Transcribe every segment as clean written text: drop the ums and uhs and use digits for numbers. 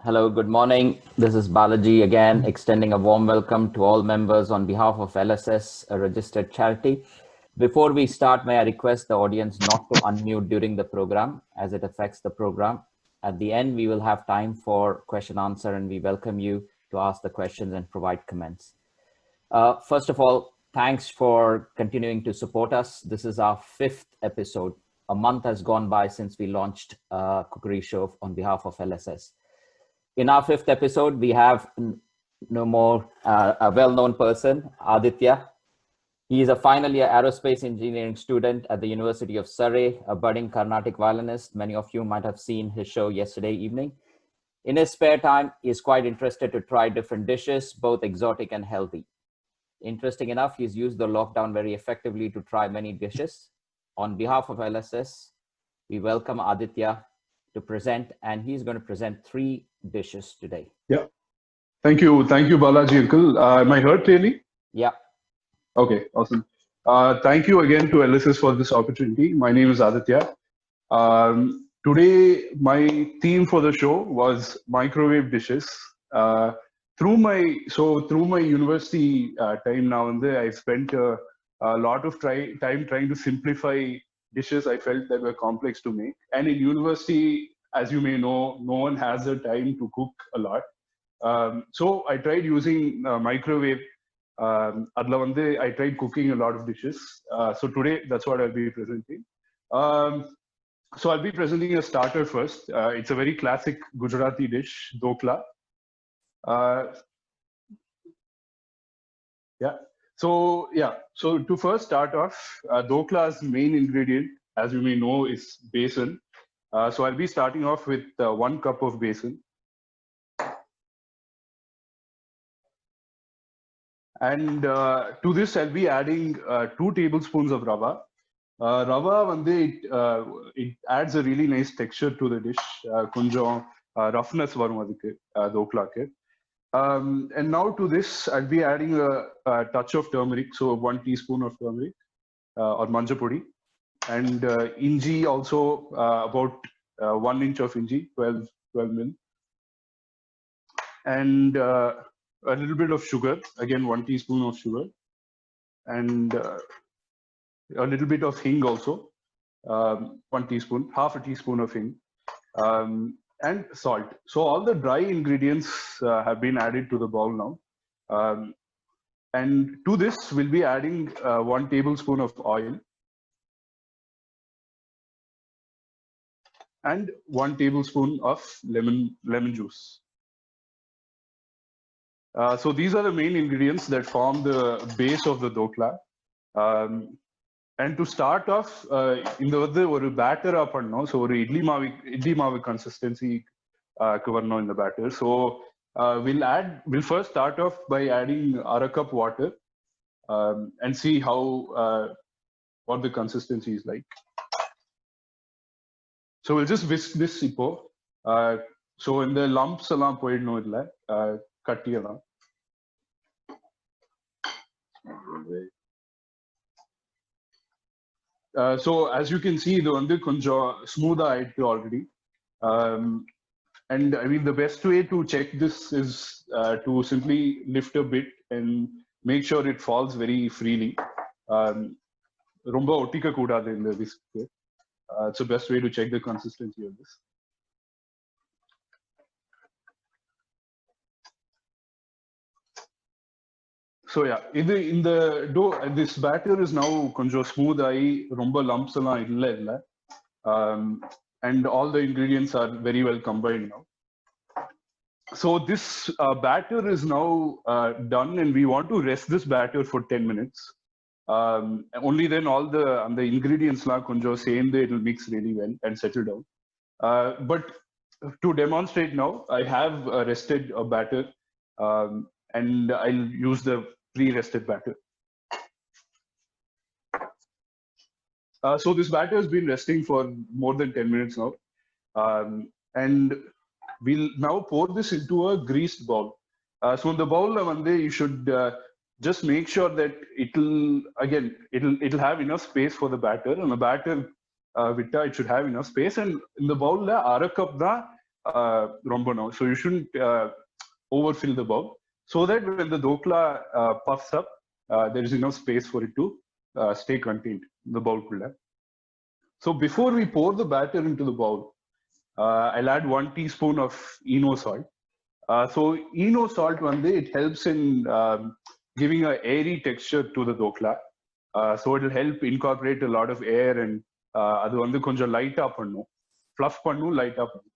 Hello, good morning. This is Balaji again, extending a warm welcome to all members on behalf of LSS, a registered charity. Before we start, may I request the audience not to unmute during the program as it affects the program. At the end, we will have time for question answer and we welcome you to ask the questions and provide comments. First of all, thanks for continuing to support us. This is our 5th episode. A month has gone by since we launched Cookery Show on behalf of LSS. In our 5th episode, we have no more a well-known person, Aditya. He is a final year aerospace engineering student at the University of Surrey, a budding Carnatic violinist. Many of you might have seen his show yesterday evening. In his spare time, he is quite interested to try different dishes, both exotic and healthy. Interesting enough, he's used the lockdown very effectively to try many dishes. On behalf of LSS, we welcome Aditya to present, and he's going to present 3 dishes today. Yeah. Thank you, Balaji uncle. Am I heard clearly? Yeah. Okay, awesome. Thank you again to LSS for this opportunity. My name is Aditya. Today, my theme for the show was microwave dishes. Through my university time now and then, I spent a lot of time trying to simplify dishes I felt that were complex to make. And in university, as you may know, no one has the time to cook a lot. So I tried using microwave. I tried cooking a lot of dishes. So today, that's what I'll be presenting. So I'll be presenting a starter first. It's a very classic Gujarati dish, dokla. So to first start off, dokla's main ingredient, as you may know, is besan. So I'll be starting off with 1 cup of besan. And to this, I'll be adding 2 tablespoons of rava. Rava, it adds a really nice texture to the dish. Kunjam roughness varum adukku doklake. And now to this, I'll be adding a touch of turmeric, so 1 teaspoon of turmeric or manja podi, and inji also about 1 inch of inji, 12 mil, and a little bit of sugar, again 1 teaspoon of sugar, and a little bit of hing also, 1 teaspoon, half a teaspoon of hing, and salt. So all the dry ingredients have been added to the bowl now. And to this, we'll be adding 1 tablespoon of oil and 1 tablespoon of lemon juice. So these are the main ingredients that form the base of the dokla. And to start off, in the batter up, so idli mavi consistency in the batter. So we'll first start off by adding a cup water and see how what the consistency is like. So we'll just whisk this ipo. So in the lumps alam poidno illa katti alam. So as you can see, the konja smooth already. And I mean, the best way to check this is to simply lift a bit and make sure it falls very freely. Romba otika koodadu in the whisk. It's the best way to check the consistency of this. So yeah, in the dough, this batter is now konja smooth romba lumps illa. And all the ingredients are very well combined now. So this batter is now done, and we want to rest this batter for 10 minutes. Only then all the ingredients konja same, it will mix really well and settle down. But to demonstrate now, I have rested a batter, and I'll use the pre-rested batter. So this batter has been resting for more than 10 minutes now. And we'll now pour this into a greased bowl. So in the bowl, you should just make sure that it'll have enough space for the batter, and the batter it should have enough space. And in the bowl, 1/2 cup rombo now. So you shouldn't overfill the bowl, so that when the dokla puffs up, there is enough space for it to stay contained in the bowl. So before we pour the batter into the bowl, I'll add 1 teaspoon of Eno salt. So Eno salt, it helps in giving a airy texture to the dokla. So it'll help incorporate a lot of air and அது வந்து கொஞ்சம் லைட்டா பண்ணும், fluff பண்ணும், லைட்டா பண்ணும்.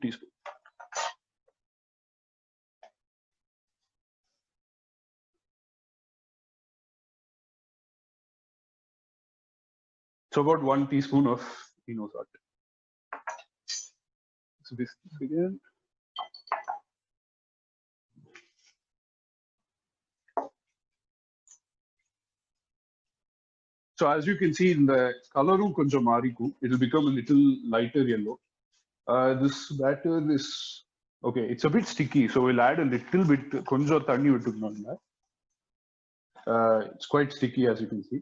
Teaspoon. So about 1 teaspoon of Eno salt. So this again. So as you can see in the color, it will become a little lighter yellow. This batter is okay. It's a bit sticky, so we'll add a little bit. It's quite sticky, as you can see.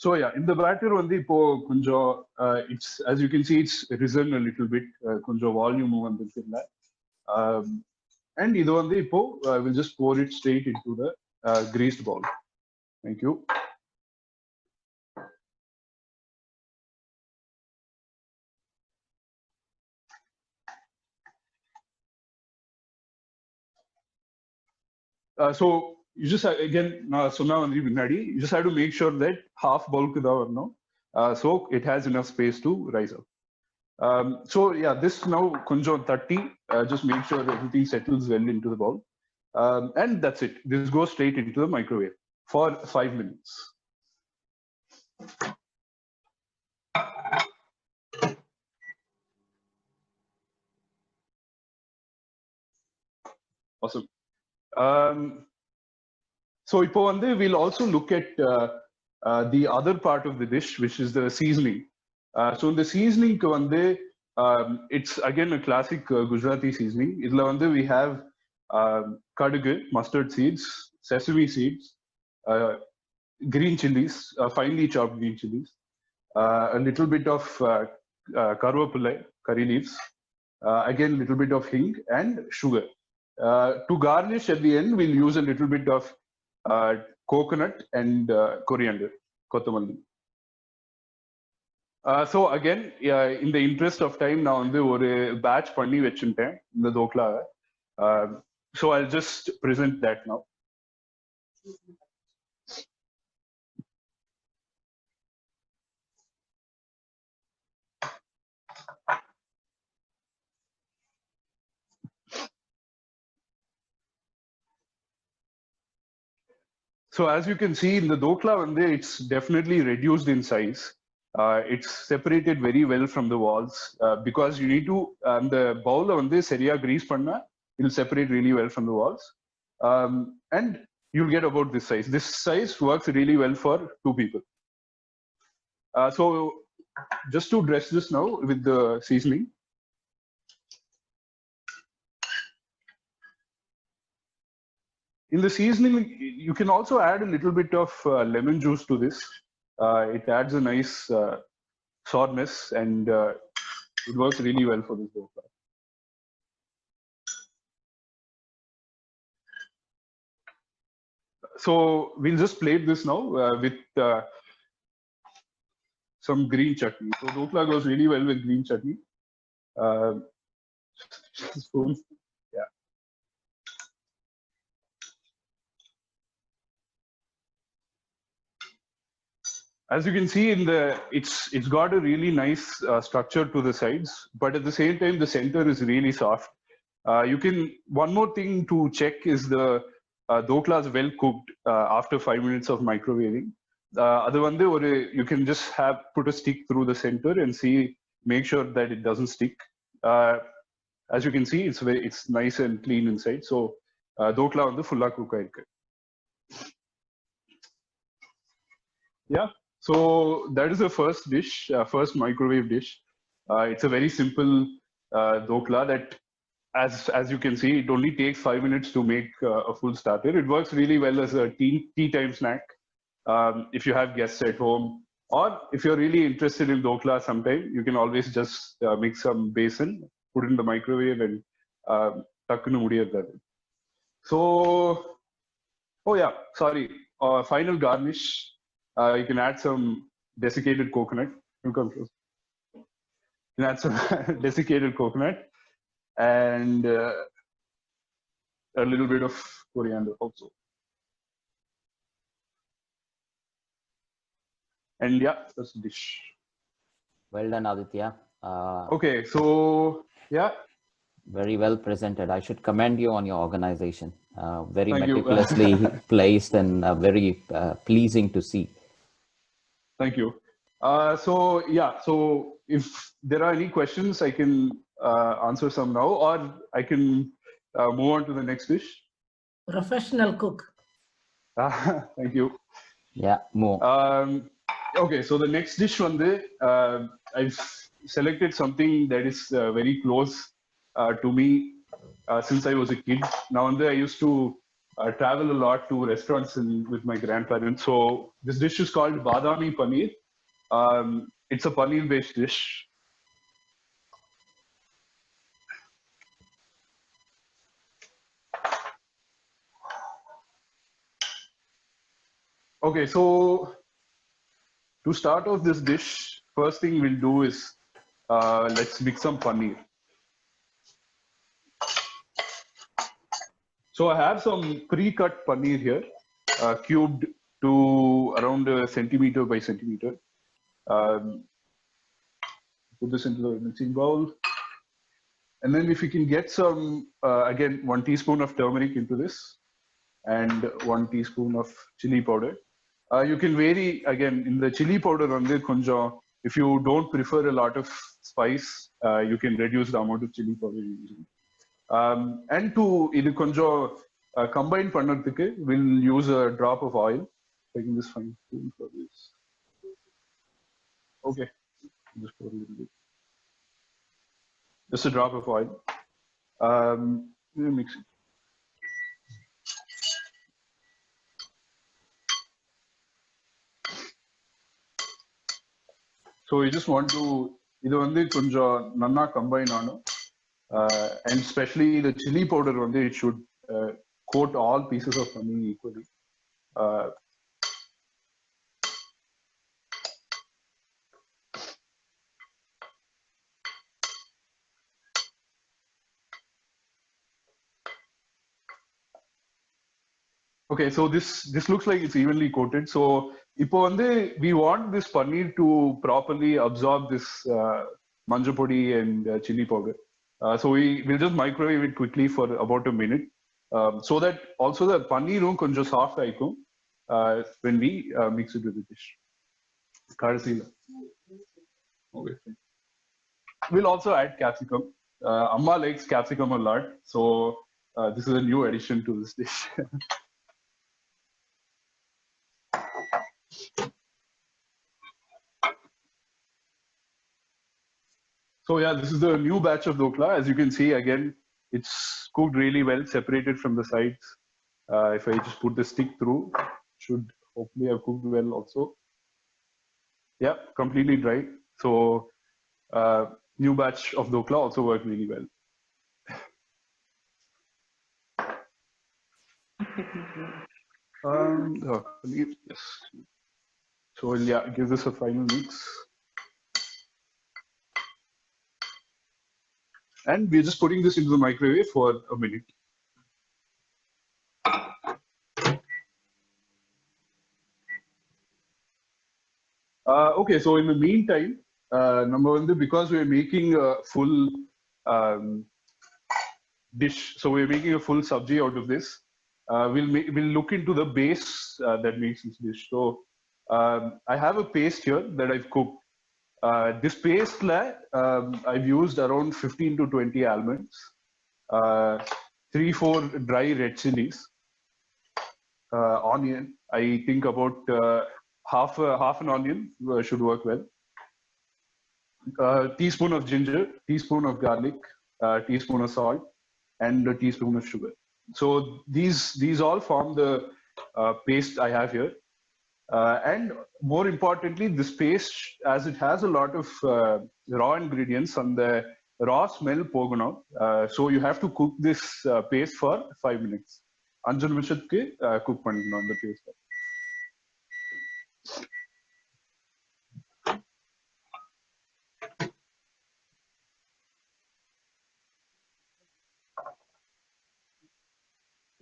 So yeah, in the batter it's, as you can see, it's risen a little bit, volume and we'll just pour it straight into the greased bowl. Thank you. So you just again, you just have to make sure that half bulk so it has enough space to rise up. So yeah, this now kunjo 30. Just make sure everything settles well into the bowl, and that's it. This goes straight into the microwave for 5 minutes. Awesome. So we'll also look at the other part of the dish, which is the seasoning. So in the seasoning, it's again a classic Gujarati seasoning. We have kadugu, mustard seeds, sesame seeds, green chilies, finely chopped green chilies, a little bit of karvapulai, curry leaves, again a little bit of hing and sugar. To garnish at the end, we'll use a little bit of coconut and coriander, kottamalli. So again, in the interest of time, now ஒரு batch பண்ணி வெச்சிட்டேன் இந்த dokla. So I'll just present that now. So as you can see in the dokla, it's definitely reduced in size. It's separated very well from the walls because you need to the bowl seriya grease panna, it'll separate really well from the walls, and you'll get about this size. This size works really well for 2 people. So just to dress this now with the seasoning. In the seasoning, you can also add a little bit of lemon juice to this. It adds a nice sourness, and it works really well for this dokla. So we'll just plate this now with some green chutney. So dokla goes really well with green chutney. Spoon. Yeah. As you can see in the, it's got a really nice structure to the sides, but at the same time, the center is really soft. You can, one more thing to check is the dokla is well cooked after 5 minutes of microwaving. You can just put a stick through the center and see, make sure that it doesn't stick. As you can see, it's nice and clean inside. So dokla வந்து full cook ஆயிருக்கு. Yeah, so that is the first dish, first microwave dish. It's a very simple dokla that, as you can see, it only takes 5 minutes to make a full starter. It works really well as a tea time snack if you have guests at home, or if you're really interested in dokla sometime, you can always just mix some besan, put it in the microwave, and takkunu mudiyadhu. So, oh yeah, sorry, final garnish. You can add some desiccated coconut. You come close. You can add some desiccated coconut and a little bit of coriander also. And yeah, that's the dish. Well done, Aditya. Okay, so yeah. Very well presented. I should commend you on your organization. Very Thank you. meticulously placed and very pleasing to see. Thank you. So yeah, so if there are any questions, I can answer some now, or I can move on to the next dish. Professional cook. Thank you. Yeah, more. Okay, so the next dish one day, I've selected something that is very close to me since I was a kid. Now and then I used to travel a lot to restaurants with my grandparents. So this dish is called Badami Paneer. It's a paneer-based dish. Okay, so to start off this dish, first thing we'll do is let's mix some paneer. So I have some pre-cut paneer here, cubed to around a centimeter by centimeter. Put this into the mixing bowl. And then if you can get some, again, 1 teaspoon of turmeric into this and 1 teaspoon of chili powder. You can vary, again, in the chili powder, if you don't prefer a lot of spice, you can reduce the amount of chili powder you're using. And to combine pannadhukku, we'll use a drop of oil. Taking this fine spoon for this. Okay, just pour a little bit. Just a drop of oil. We'll mix it. So you just want to idu vandu konjam nanna combine aanum, and especially the chili powder vandu it should coat all pieces of paneer equally. Okay, so this looks like it's evenly coated. So ipo vandu we want this paneer to properly absorb this manja podi and chili powder. So we'll just microwave it quickly for about a minute, so that also the paneer konja soft aikum when we mix it with the dish. Kadasila. Okay. We'll also add capsicum. Amma likes capsicum a lot, so this is a new addition to this dish. So yeah, this is the new batch of dokla. As you can see, again, it's cooked really well, separated from the sides. If I just put the stick through, should hopefully have cooked well also. Yeah, completely dry. So new batch of dokla also worked really well. Yes. So yeah, give this a final mix. And we're just putting this into the microwave for a minute. Okay, so in the meantime, number one, because we're making a full dish, so we're making a full sabji out of this. We'll look into the base that makes this dish. So I have a paste here that I've cooked. This paste I've used around 15 to 20 almonds, 3-4 dry red chilies, onion. I think about half an onion should work well. Teaspoon of ginger, teaspoon of garlic, teaspoon of salt, and a teaspoon of sugar. So these all form the paste I have here. And more importantly, this paste, as it has a lot of raw ingredients and the raw smell pogono, so you have to cook this paste for 5 minutes. 5 நிமிஷத்துக்கு cook பண்ணிக்கணும் அந்த paste.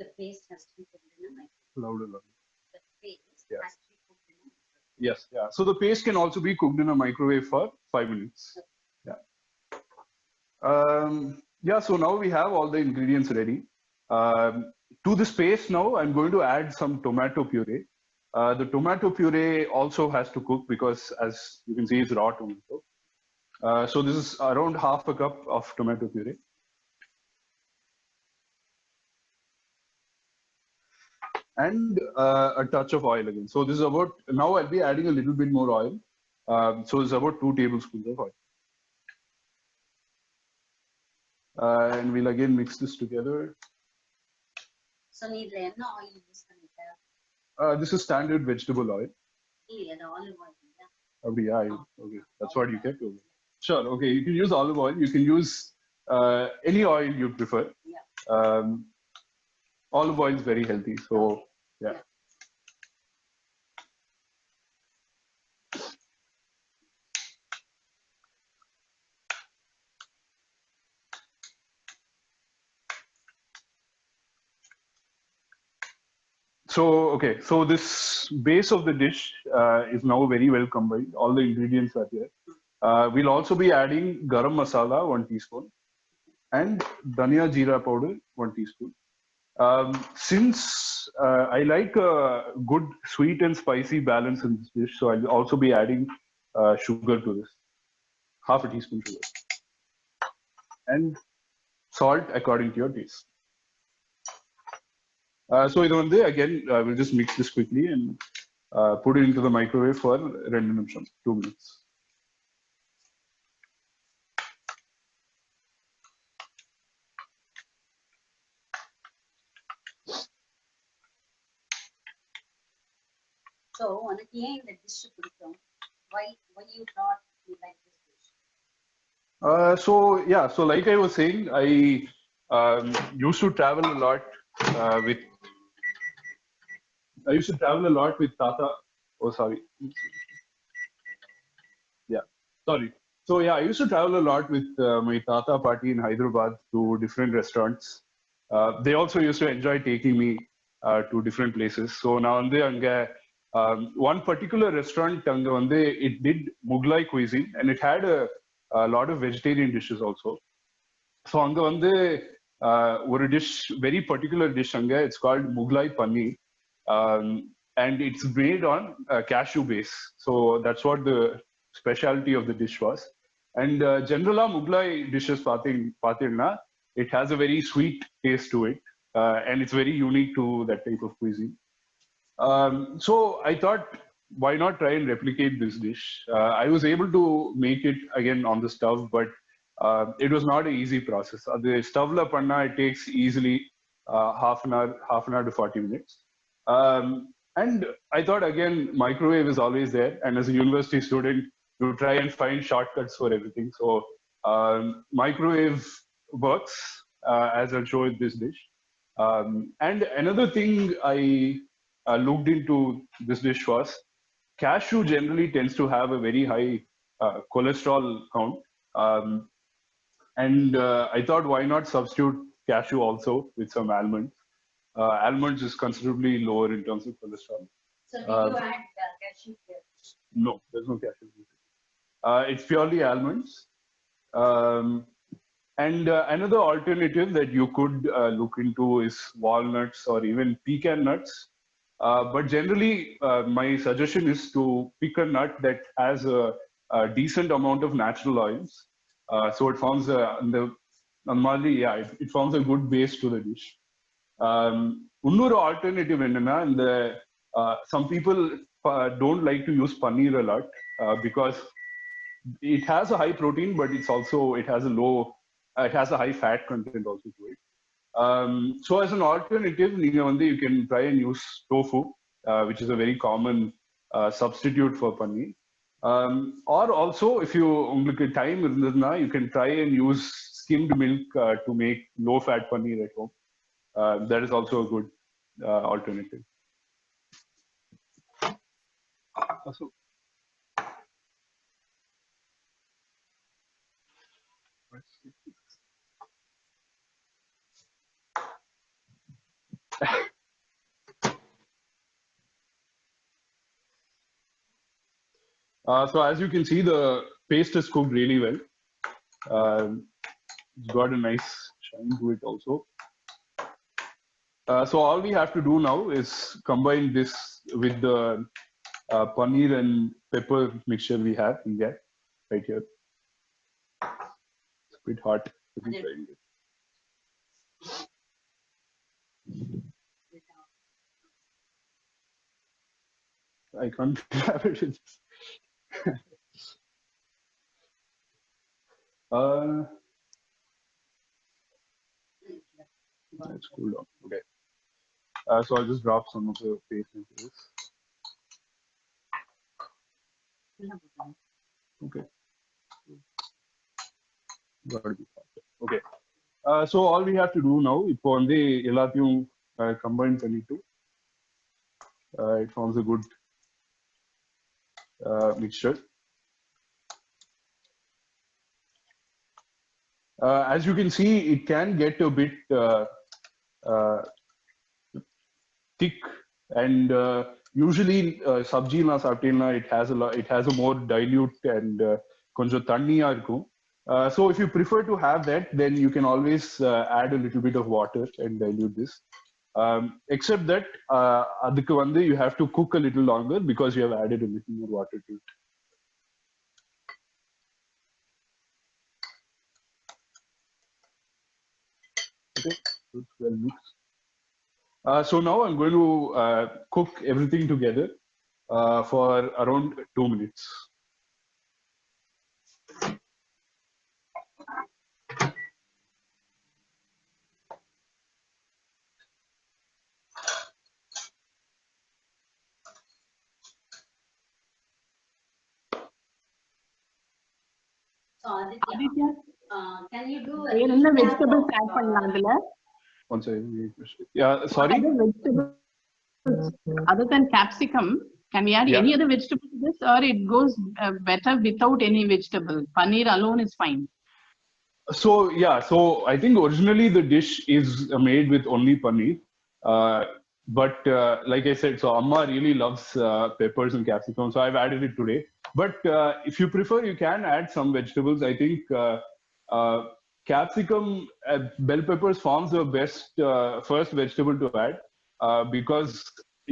The paste has to be cooked in a microwave. Louder. The paste Yeah. has to be cooked in a microwave. Yes, yeah. So the paste can also be cooked in a microwave for 5 minutes. Yeah. Yeah, so now we have all the ingredients ready. To this paste now, I'm going to add some tomato puree. The tomato puree also has to cook because, as you can see, it's raw tomato. So this is around half a cup of tomato puree. And a touch of oil again. So this is about, now I'll be adding a little bit more oil. So it's about 2 tablespoons of oil. And we'll again mix this together. So need என்ன oil use பண்ணிட்ட? This is standard vegetable oil. இல்ல அது olive oil இல்ல. Oh, yeah, okay. That's what you kept. Okay. Sure. Okay, you can use olive oil. You can use any oil you prefer. Yeah. Olive oil is very healthy. So yeah. So, okay, so this base of the dish is now very well combined. All the ingredients are here. We'll also be adding garam masala, 1 teaspoon, and dhania jeera powder, 1 teaspoon. Since I like a good sweet and spicy balance in this dish, so I'll also be adding sugar to this, half a teaspoon sugar, and salt according to your taste. So again, we'll just mix this quickly and put it into the microwave for 2 nimisham, 2 minutes. So உனக்கு ஏன் இந்த dish பிடிக்கும்? Why you thought you like this dish? So yeah, so like I was saying, I used to travel a lot with Tata. Oh, sorry. Yeah, sorry. So yeah, I used to travel a lot with my Tata party in Hyderabad to different restaurants. They also used to enjoy taking me to different places. So now one particular restaurant, it did Mughlai cuisine and it had a lot of vegetarian dishes also. So one dish, very particular dish, it's called Mughlai Paneer. And it's made on cashew base. So that's what the specialty of the dish was. And generally, Mughlai dishes, it has a very sweet taste to it. And it's very unique to that type of cuisine. So I thought, why not try and replicate this dish? I was able to make it again on the stove, but it was not an easy process. The stove la panna, it takes easily half an hour to 40 minutes. And I thought, again, microwave is always there. And as a university student, you try and find shortcuts for everything. So microwave works, as I'll show in this dish. And another thing I looked into this dish was cashew generally tends to have a very high cholesterol count. And I thought, why not substitute cashew also with some almonds? Almonds is considerably lower in terms of cholesterol. So did you add cashew here? No, there's no cashew. It's purely almonds. And another alternative that you could look into is walnuts or even pecan nuts. But generally, my suggestion is to pick a nut that has a decent amount of natural oils. So it forms yeah, it forms a good base to the dish. Unnur alternative என்னன்னா இந்த some people don't like to use paneer a lot because it has a high protein, but it has a low, it has a high fat content also to it. So as an alternative, you can try and use tofu, which is a very common substitute for paneer. Or also, if you உங்களுக்கு time இருந்ததுன்னா, you can try and use skimmed milk to make low-fat paneer at home. That is also a good alternative. So, so as you can see, the paste is cooked really well. It's got a nice shine to it also. So all we have to do now is combine this with the paneer and pepper mixture we have in there, right here. It's a bit hot. I can't have it. Let's cool down. Okay. So I'll just drop some of the paste into this. Okay. Okay. So all we have to do now, இப்போ வந்து எல்லாத்தையும் combine பண்ணிட்டு, it forms a good mixture. As you can see, it can get a bit thick, and usually sabji na saaptena it has a more dilute and konjam thanniya irukum. So if you prefer to have that, then you can always add a little bit of water and dilute this. Except that adukku vandu you have to cook a little longer because you have added a little more water to it. Okay, it's well mixed. So now I'm going to cook everything together for around 2 minutes. So Aditya, can you do a என்ன recap vegetables of, add பண்ணலாம் அதுல? One second. Yeah, sorry. Other vegetables other than capsicum, can we add Yeah. any other vegetable to this, or it goes better without any vegetable? Paneer alone is fine. So yeah, so I think originally the dish is made with only paneer, but like I said, so Amma really loves peppers and capsicum, so I've added it today. But if you prefer, you can add some vegetables. I think capsicum, bell peppers forms the best first vegetable to add because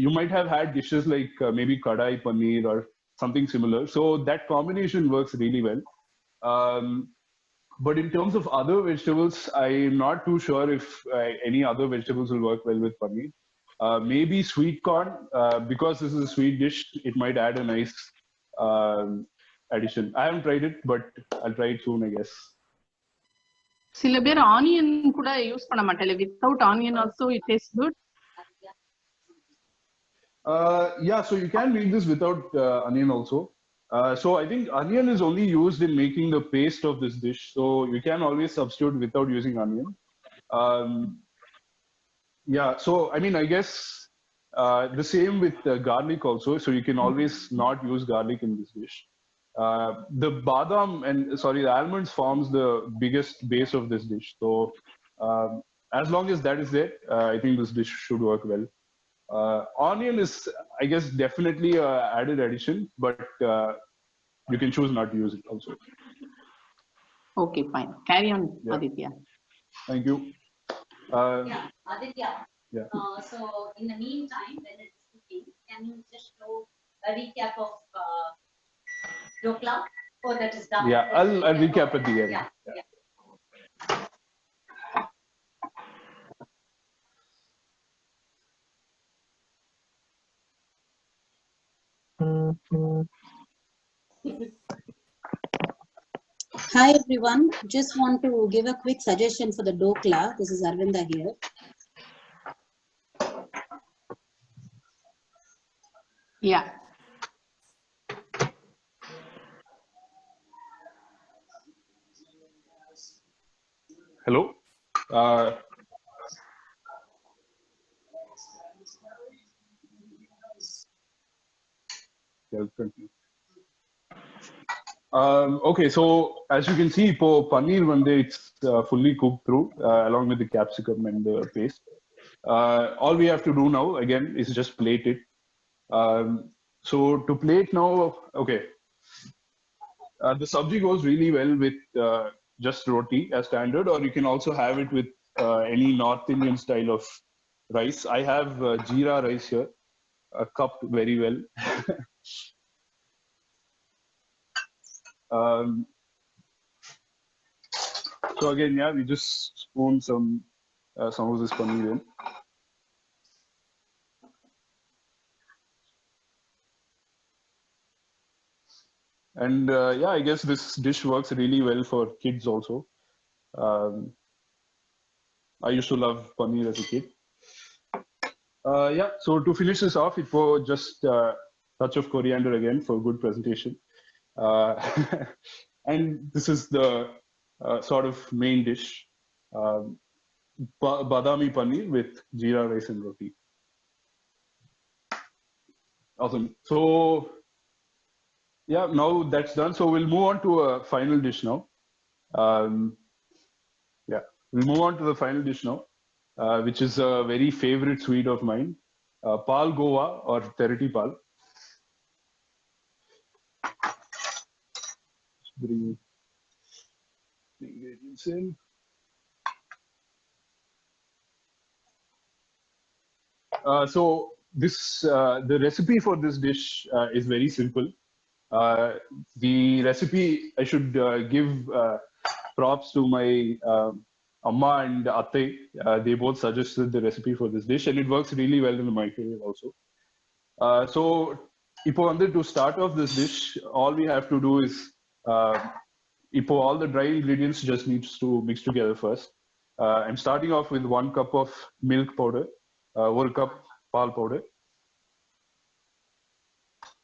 you might have had dishes like maybe kadai paneer or something similar. So that combination works really well. But in terms of other vegetables, I'm not too sure if any other vegetables will work well with paneer. Maybe sweet corn, because this is a sweet dish, it might add a nice addition. I haven't tried it, but I'll try it soon, I guess. சில பேர் onion கூட use பண்ண மாட்டாங்க. Without onion also it tastes good. Yeah, so you can make this without onion also. So I think onion is only used in making the paste of this dish. So you can always substitute without using onion. Yeah, so I mean, I guess the same with garlic also. So you can always not use garlic in this dish. The the almonds forms the biggest base of this dish. So as long as that is there, I think this dish should work well. Onion is, I guess, definitely an added addition, but you can choose not to use it also. Okay, fine. Carry on, Yeah. Aditya. Thank you. yeah, Aditya. Yeah. So in the meantime, when it's cooking, can you just show a recap of Dokla? Oh, that is done. Yeah, I'll recap at the end. Yeah, yeah. Hi everyone, just want to give a quick suggestion for the dokla. This is Arvinda here. Yeah. Hello. Yeah, continue. Okay, so as you can see, for paneer one day it's fully cooked through along with the capsicum and the paste. All we have to do now again is just plate it. So to plate now, okay, the sabji goes really well with just roti as standard, or you can also have it with any North Indian style of rice. I have jeera rice here, cupped very well. So again, yeah, we just spoon some of this paneer in. And yeah, I guess this dish works really well for kids also. I used to love paneer as a kid. Yeah, so to finish this off, it was just touch of coriander again for good presentation. And this is the sort of main dish, badami paneer with jeera rice and roti. Awesome. So yeah, now that's done. So we'll move on to a final dish now. Yeah, we'll move on to the final dish now, which is a very favorite sweet of mine, pal goa or terati pal. Bring the ingredients in. So this the recipe for this dish is very simple. The recipe, I should give props to my amma and atte. They both suggested the recipe for this dish, and it works really well in the microwave also. So, to start off this dish, all we have to do is all the dry ingredients just needs to mix together first. I'm starting off with 1 cup of milk powder, 1 cup pal powder,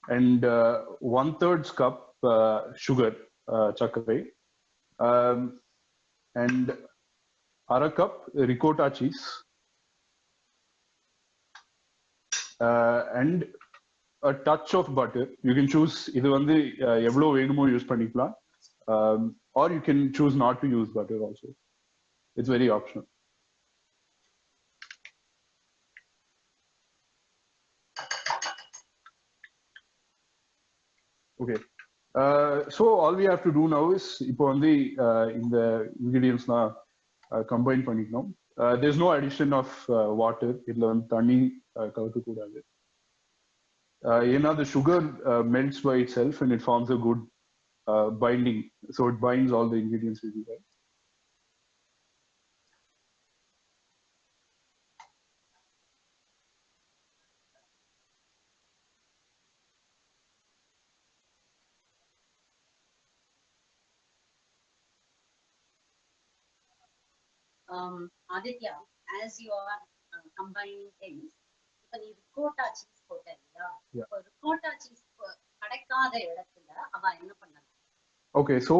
and 1/3 cup sugar, chakre, and ara cup ricotta cheese, and a touch of butter. You can choose இது வந்து எவ்வளவு வேணுமோ use பண்ணிக்கலாம், or you can choose not to use butter also. It's very optional. Okay. So all we have to do now is இப்போ வந்து இந்த ingredientsலாம் combine பண்ணிக்கணும். There's no addition of water. இதுல வந்து தண்ணி கலக்க கூடாது. The sugar melts by itself and it forms a good binding. So it binds all the ingredients really well. Aditya, as you are combining things, இப்போ நீ ricotta cheese போட்ட இல்லையா? இப்போ ricotta cheese கிடைக்காத இடத்துல அவ என்ன பண்ணலாம்? Okay, so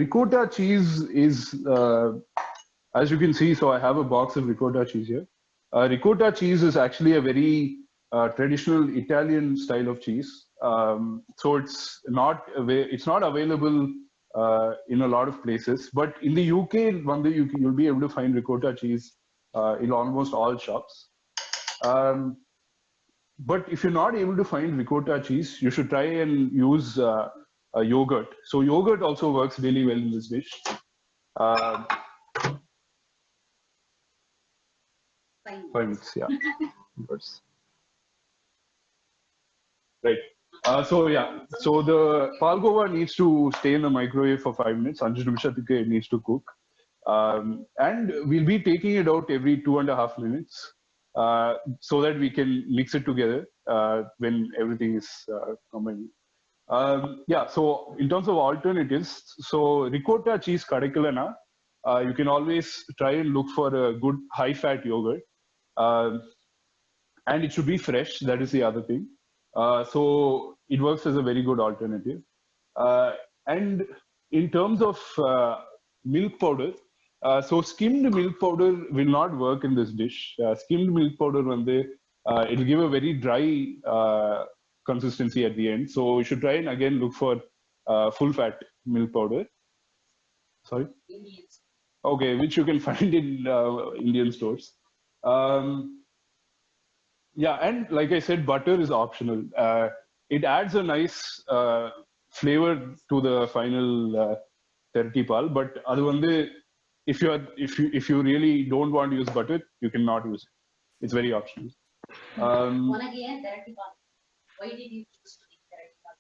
ricotta cheese is, as you can see, so I have a box of ricotta cheese here. Ricotta cheese is actually a very traditional Italian style of cheese. So it's not available in a lot of places, but in the UK, you'll be able to find ricotta cheese in almost all shops. But if you're not able to find ricotta cheese, you should try and use yogurt. So yogurt also works really well in this dish. 5 minutes, yeah. Right. So yeah, so the palgova needs to stay in the microwave for 5 minutes. 5 nimishathukku it needs to cook. And we'll be taking it out every 2.5 minutes. so that we can mix it together when everything is combined. Yeah, so in terms of alternatives, so ricotta cheese kadakalana, you can always try and look for a good high-fat yogurt. And it should be fresh, that is the other thing. So it works as a very good alternative. And in terms of milk powder, so skimmed milk powder will not work in this dish. Skimmed milk powder, it'll give a very dry consistency at the end. So you should try and again look for full fat milk powder. Sorry? Indians. Okay, which you can find in Indian stores. Yeah, and like I said, butter is optional. It adds a nice flavor to the final terti pal, but if you really don't want to use butter, you cannot use it. It's very optional. Again, terti pal. Why did you choose to make terti pal?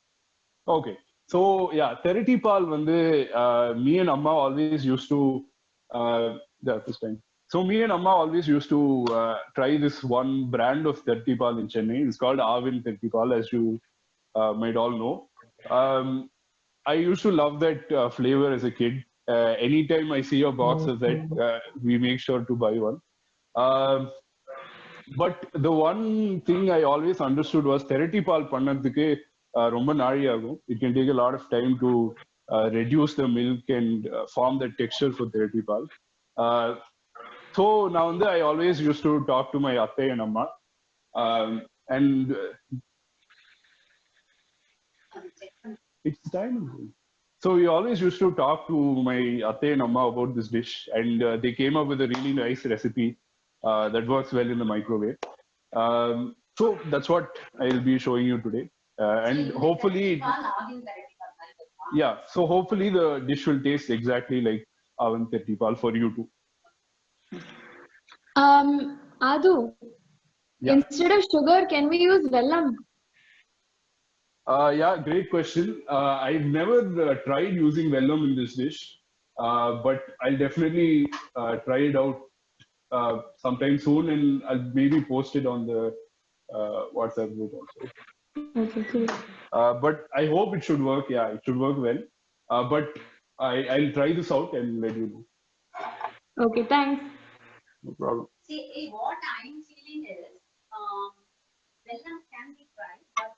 Okay, so yeah, terti pal me and Amma always used to this time. So me and Amma always used to try this one brand of terti pal in Chennai. It's called Avin terti pal, as you might all know. I used to love that flavor as a kid. Anytime I see a box of that, we make sure to buy one. But the one thing I always understood was terti pal pannadhukke romba naali agum. It can take a lot of time to reduce the milk and form the texture for terti pal. So now I always used to talk to my atte and amma, and it's time. So we always used to talk to my atte and amma about this dish, and they came up with a really nice recipe that works well in the microwave. So that's what I'll be showing you today, and hopefully, yeah. So hopefully the dish will taste exactly like Avin terti pal for you too. Adu, Yeah. instead of sugar, can we use vellam? Yeah, great question. I've never tried using vellam in this dish, but I'll definitely try it out sometime soon, and I'll maybe post it on the WhatsApp group also. Okay, cool. But I hope it should work. Yeah, it should work well. But I'll try this out and let you know. Okay, thanks. No problem. See, what I'm feeling is, vellam can be tried, but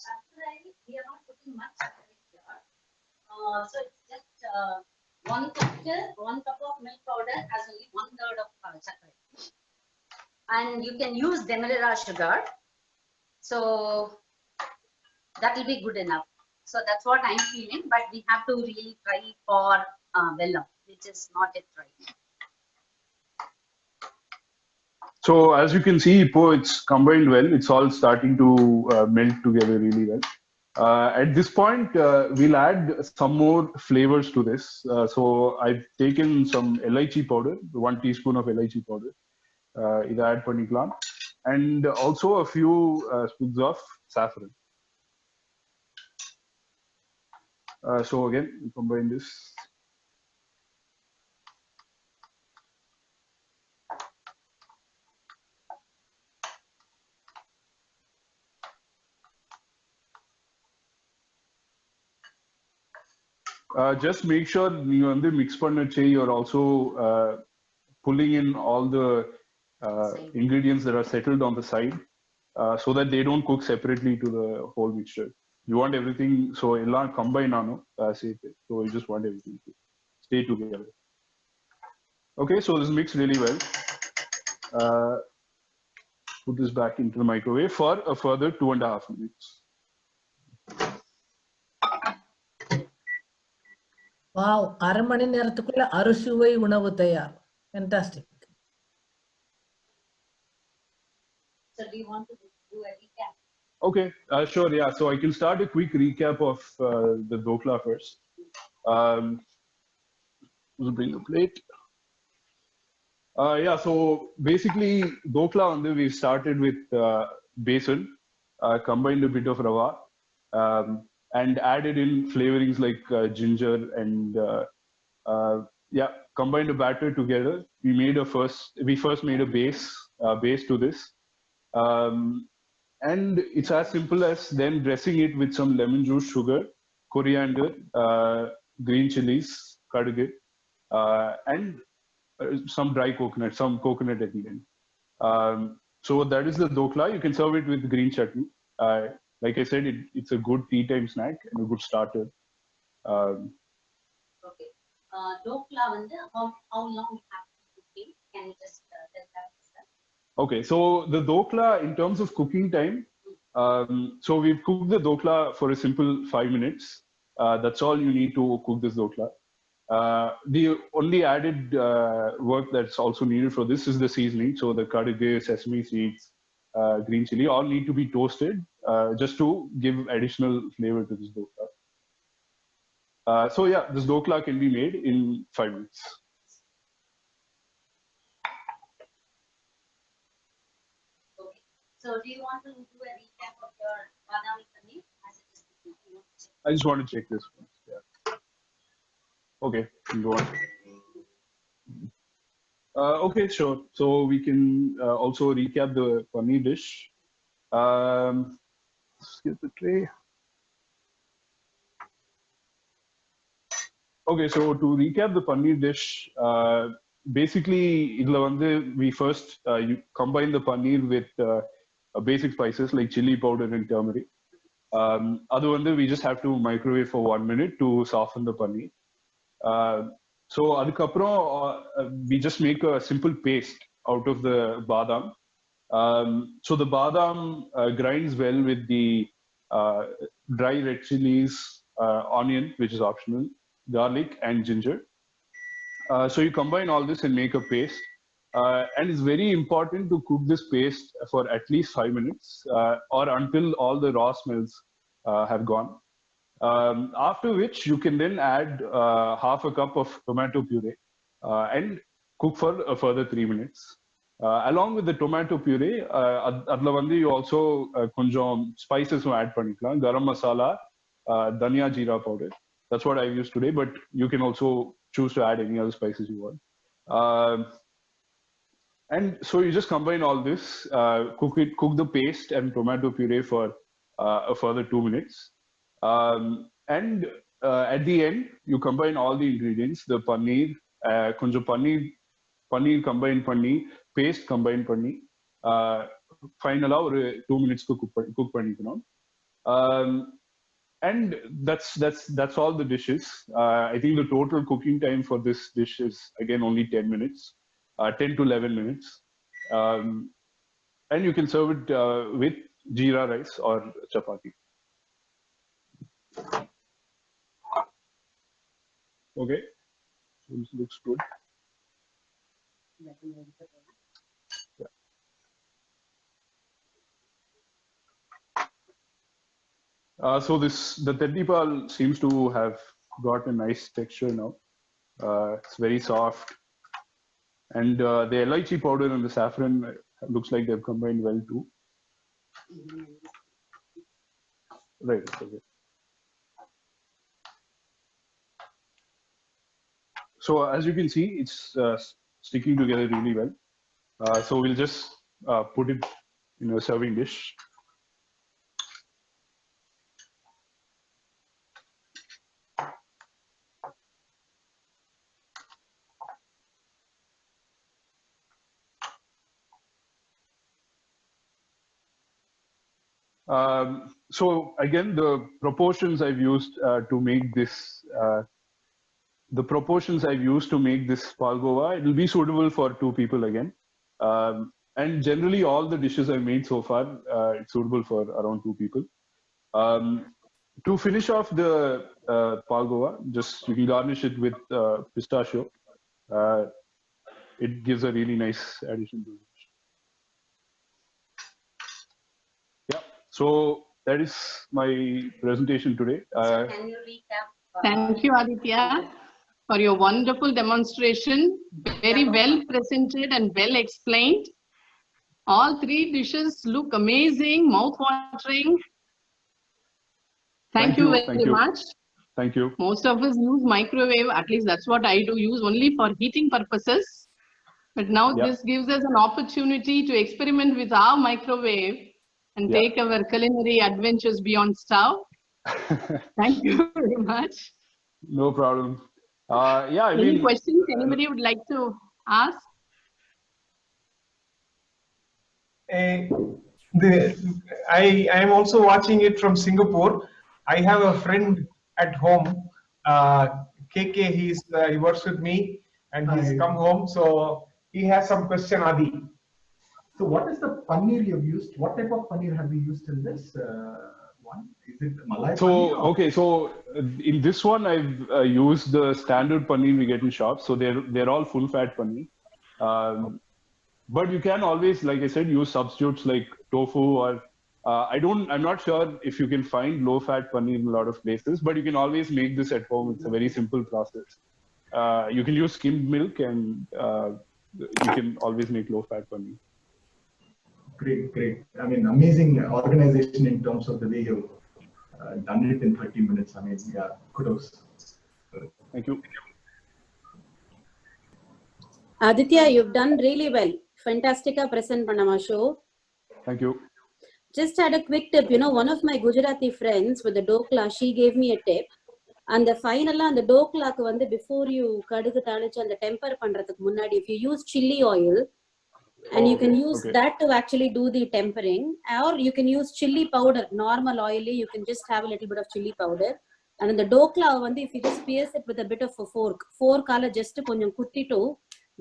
chakrai, we are not putting much chakrai here. So it's just 1 cup of milk powder has only 1/3 of chakrai. And you can use demerara sugar. So that will be good enough. So that's what I'm feeling, but we have to really try for vellam, which is not yet tried. So as you can see, it's combined well. It's all starting to melt together really well. At this point, we'll add some more flavors to this. So I've taken some elaichi powder, 1 teaspoon of elaichi powder. Idu add panikalam, and also a few spoons of saffron. So again, we combine this. Just make sure you mix pannache, you're also pulling in all the ingredients that are settled on the side, so that they don't cook separately to the whole mixture. You want everything, so ella combine ano, so you just want everything to stay together. Okay, so this mixed really well. Put this back into the microwave for a further 2.5 minutes. Wow, 1/2 மணி நேரத்துக்குள்ள அறுசுவை உணவு தயார். Fantastic. So do you want to do a recap? Okay, sure, yeah. So I can start a quick recap of the dokla first. We'll bring the plate. Yeah, so basically dokla we started with besan, combined a bit of rava, and added in flavorings like ginger and yeah, combined a batter together. We first made a base base to this. And it's as simple as then dressing it with some lemon juice, sugar, coriander, green chilies, kadugu, and some dry coconut, some coconut at the end. So that is the dokla. You can serve it with green chutney. Like I said, it's a good tea time snack and a good starter. Okay. Dokla வந்து how long you have to cook it? Can you just tell that? Okay, so the dokla in terms of cooking time, so we've cooked the dokla for a simple 5 minutes. That's all you need to cook this dokla. The only added work that's also needed for this is the seasoning. So the kadugu, sesame seeds, green chili all need to be toasted just to give additional flavor to this dokla. So yeah, this dokla can be made in 5 minutes. Okay. So do you want to do a recap of your badami paneer as it is cooking? I just want to check this one. Yeah. Okay, go on. Okay, sure. So we can also recap the paneer dish. Skip the tray. Okay, so to recap the paneer dish, basically, we first you combine the paneer with basic spices like chili powder and turmeric. We just have to microwave for 1 minute to soften the paneer. So we just make a simple paste out of the badam. So the badam grinds well with the dry red chilies, onion, which is optional, garlic and ginger. So you combine all this and make a paste. And it's very important to cook this paste for at least 5 minutes or until all the raw smells have gone. After which you can then add half a cup of tomato puree and cook for a further 3 minutes. Along with the tomato puree, you also konjam spices add panikalam, garam masala, dhania jeera powder. That's what I've used today, but you can also choose to add any other spices you want. And so you just combine all this, cook the paste and tomato puree for a further 2 minutes. And at the end, you combine all the ingredients, the paneer, paneer combined paneer, paste combined paneer, final 2 minutes to cook paneer. And that's all the dishes. I think the total cooking time for this dish is again only 10 minutes, 10 to 11 minutes. And you can serve it with jeera rice or chapati. Okay, this looks good. Yeah. So the teddypal seems to have got a nice texture now. It's very soft, and the elaichi powder and the saffron looks like they've combined well too. Right. Okay. So as you can see, it's sticking together really well. So we'll just put it in a serving dish. So again, the proportions I've used to make this palgova, it will be suitable for 2 people again. And generally all the dishes I've made so far, it's suitable for around 2 people. To finish off the palgova, just you can garnish it with pistachio. It gives a really nice addition to it. Yeah, so that is my presentation today. Can you recap? Thank you, Aditya, for your wonderful demonstration. Very well presented and well explained. All 3 dishes look amazing, mouth-watering. Thank you very much. Thank you. Most of us use microwave, at least that's what I do, use only for heating purposes. But now Yeah. this gives us an opportunity to experiment with our microwave and Yeah. take our culinary adventures beyond stove. Thank you very much. No problem. Yeah, I Any mean, questions anybody would like to ask? I am also watching it from Singapore. I have a friend at home, KK. He works with me, and he's Hi. come home. So he has some question, Adi. So what is the paneer you've used? What type of paneer have you used in this one? Is it Malai so paneer? or- okay, so in this one I've used the standard paneer we get in shops. So they're all full fat paneer. But you can always, like I said, use substitutes like tofu or I'm not sure if you can find low fat paneer in a lot of places, but you can always make this at home. It's a very simple process. You can use skimmed milk and you can always make low fat paneer. Great, great. I mean, amazing organization in terms of the way you've done it in 30 minutes. I mean, yeah, kudos. Thank you. Aditya, you've done really well. Fantastica present Panama show. Thank you. Just had a quick tip. You know, one of my Gujarati friends with the dokla, she gave me a tip. And the final and the dokla வந்து before you kadugu தாளிச்சு and the temper பண்றதுக்கு முன்னாடி, if you use chili oil, and you can use that to actually do the tempering, or you can use chili powder, normal oily, you can just have a little bit of chili powder. And in the dokla வந்து, if you just pierce it with a bit of a fork ala just கொஞ்சம் குத்திட்டு,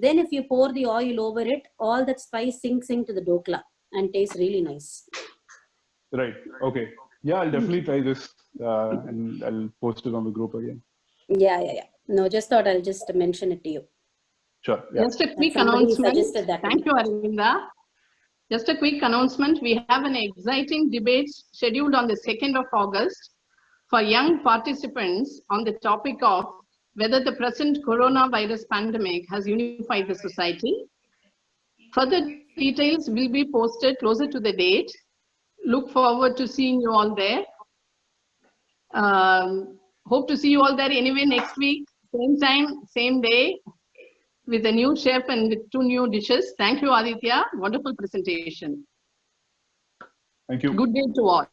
then if you pour the oil over it, all that spice sinks into the dokla and tastes really nice. Right. Okay. Yeah, I'll definitely try this and I'll post it on the group again. Yeah. No, just thought I'll just mention it to you. Sure. Yeah. Just a quick Somebody announcement. suggested that. Thank you, Aravinda. Just a quick announcement. We have an exciting debate scheduled on the 2nd of August for young participants on the topic of whether the present coronavirus pandemic has unified the society. Further details will be posted closer to the date. Look forward to seeing you all there. Hope to see you all there anyway next week, same time, same day, with a new chef and with 2 new dishes. Thank you, Aditya. Wonderful presentation. Thank you. Good day to all.